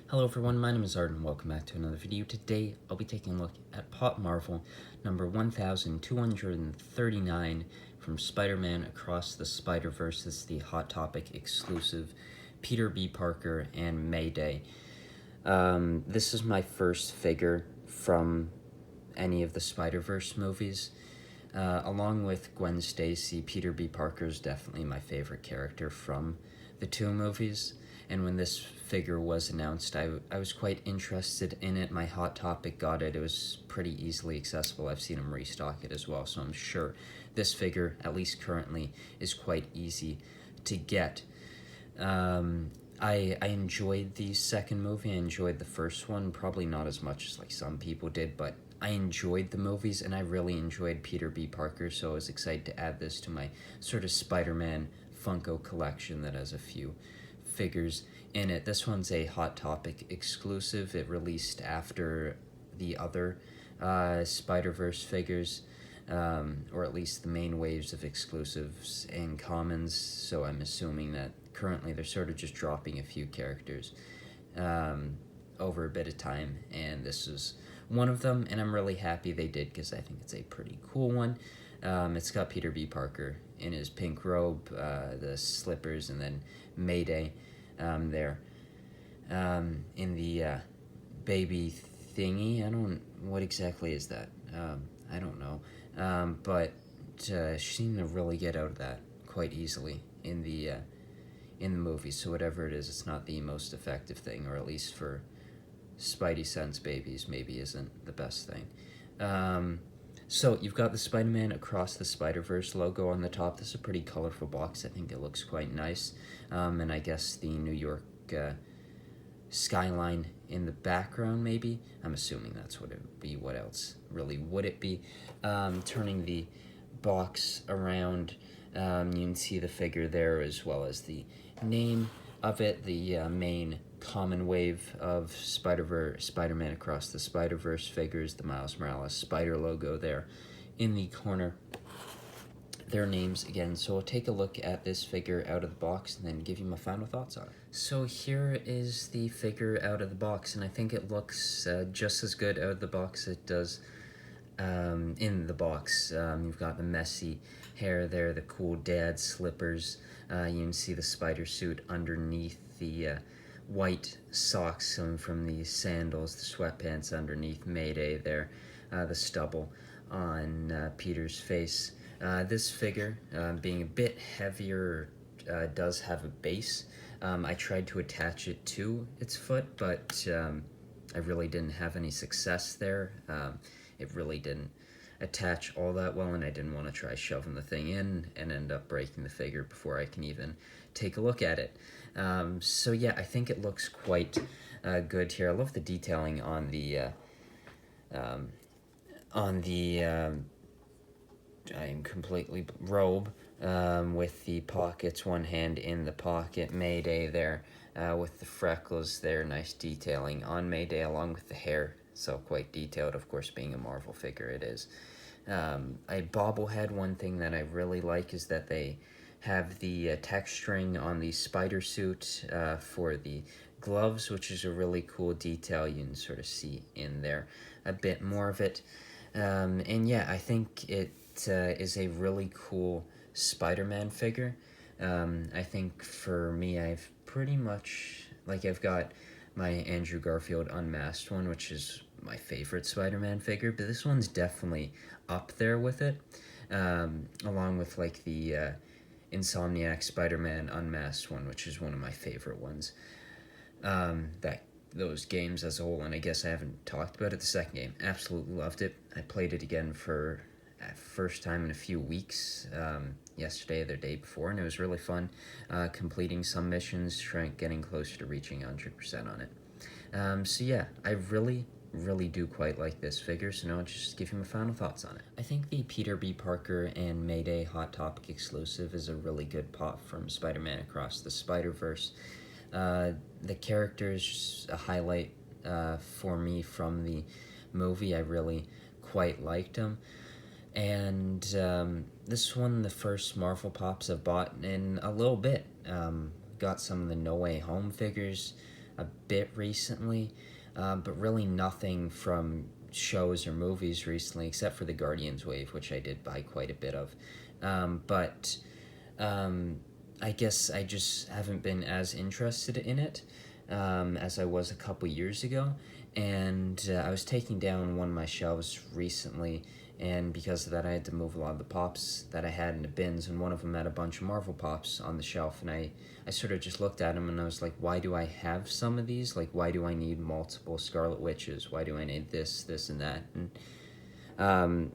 Hello everyone, my name is Art and welcome back to another video. Today I'll be taking a look at Pop Marvel number 1239 from Spider-Man Across the Spider-Verse. This is the Hot Topic exclusive Peter B. Parker and Mayday. This is my first figure from any of the Spider-Verse movies. Along with Gwen Stacy, Peter B. Parker is definitely my favorite character from the two movies. And when this figure was announced, I was quite interested in it. My Hot Topic got it. It was pretty easily accessible. I've seen them restock it as well, so I'm sure this figure, at least currently, is quite easy to get. I enjoyed the second movie. I enjoyed the first one, probably not as much as like some people did, but I enjoyed the movies and I really enjoyed Peter B. Parker, so I was excited to add this to my sort of Spider-Man Funko collection that has a few figures in it. This one's a Hot Topic exclusive. It released after the other Spider-Verse figures, or at least the main waves of exclusives and commons, so I'm assuming that currently they're sort of just dropping a few characters over a bit of time, and this is one of them, and I'm really happy they did because I think it's a pretty cool one. It's got Peter B. Parker in his pink robe, the slippers, and then Mayday there in the baby thingy. What exactly is that? I don't know. But she seemed to really get out of that quite easily in the movie. So whatever it is, it's not the most effective thing, or at least for Spidey Sense babies, maybe isn't the best thing. So you've got the Spider-Man Across the Spider-Verse logo on the top. This is a pretty colorful box. I think it looks quite nice. And I guess the New York skyline in the background, maybe. I'm assuming that's what it would be. What else really would it be? Turning the box around, you can see the figure there as well as the name of it, the main common wave of Spider-Man Across the Spider-Verse figures, the Miles Morales Spider logo there in the corner. Their names again. So I'll take a look at this figure out of the box and then give you my final thoughts on it. So here is the figure out of the box, and I think it looks just as good out of the box as it does in the box. You've got the messy hair there, the cool dad slippers. You can see the spider suit underneath, the white socks from the sandals, the sweatpants underneath Mayday there, the stubble on Peter's face. This figure, being a bit heavier, does have a base. I tried to attach it to its foot, but I really didn't have any success there. It really didn't attach all that well, and I didn't want to try shoving the thing in and end up breaking the figure before I can even take a look at it. So yeah, I think it looks quite good here. I love the detailing on the I am completely robe, with the pockets, one hand in the pocket, Mayday there, with the freckles there, nice detailing on Mayday along with the hair, so quite detailed, of course, being a Marvel figure it is. A bobblehead, one thing that I really like is that they have the texturing on the spider suit for the gloves, which is a really cool detail. You can sort of see in there a bit more of it. And yeah, I think it is a really cool Spider-Man figure. I think for me, I've pretty much, like, I've got my Andrew Garfield unmasked one, which is my favorite Spider-Man figure, but this one's definitely up there with it, along with like the Insomniac Spider-Man unmasked one, which is one of my favorite ones. Those games as a whole, and I guess I haven't talked about it. The second game, absolutely loved it. I played it again for first time in a few weeks, yesterday or the day before, and it was really fun, completing some missions, getting closer to reaching 100% on it. So yeah, I really do quite like this figure, so now I'll just give you my final thoughts on it. I think the Peter B. Parker and Mayday Hot Topic exclusive is a really good pop from Spider-Man Across the Spider-Verse. The characters, a highlight for me from the movie. I really quite liked them. And this one, the first Marvel Pops I've bought in a little bit. Got some of the No Way Home figures a bit recently, but really nothing from shows or movies recently, except for the Guardians wave, which I did buy quite a bit of. But I guess I just haven't been as interested in it as I was a couple years ago. And I was taking down one of my shelves recently, and because of that, I had to move a lot of the pops that I had into bins, and one of them had a bunch of Marvel pops on the shelf, and I sort of just looked at them and I was like, why do I have some of these? Like, why do I need multiple Scarlet Witches? Why do I need this, this, and that? And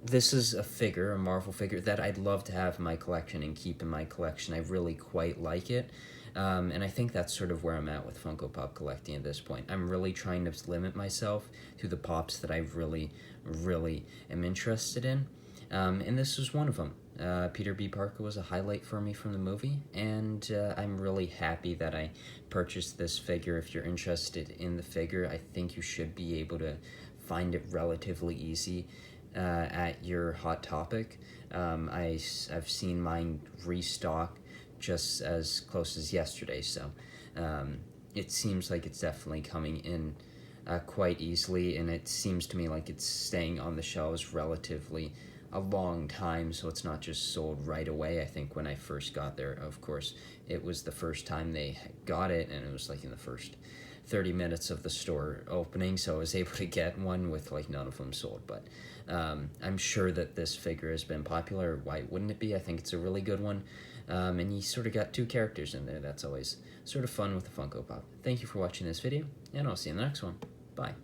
this is a figure, a Marvel figure, that I'd love to have in my collection and keep in my collection. I really quite like it. And I think that's sort of where I'm at with Funko Pop collecting at this point. I'm really trying to limit myself to the pops that I really, really am interested in. And this was one of them. Peter B. Parker was a highlight for me from the movie, and I'm really happy that I purchased this figure. If you're interested in the figure, I think you should be able to find it relatively easy at your Hot Topic. I've seen mine restock just as close as yesterday, so it seems like it's definitely coming in quite easily, and it seems to me like it's staying on the shelves relatively a long time, so it's not just sold right away. I think when I first got there, of course, it was the first time they got it, and it was like in the first 30 minutes of the store opening, so I was able to get one with like none of them sold. But I'm sure that this figure has been popular. Why wouldn't it be? I think it's a really good one, and you sort of got two characters in there. That's always sort of fun with the Funko Pop. Thank you for watching this video, and I'll see you in the next one. Bye.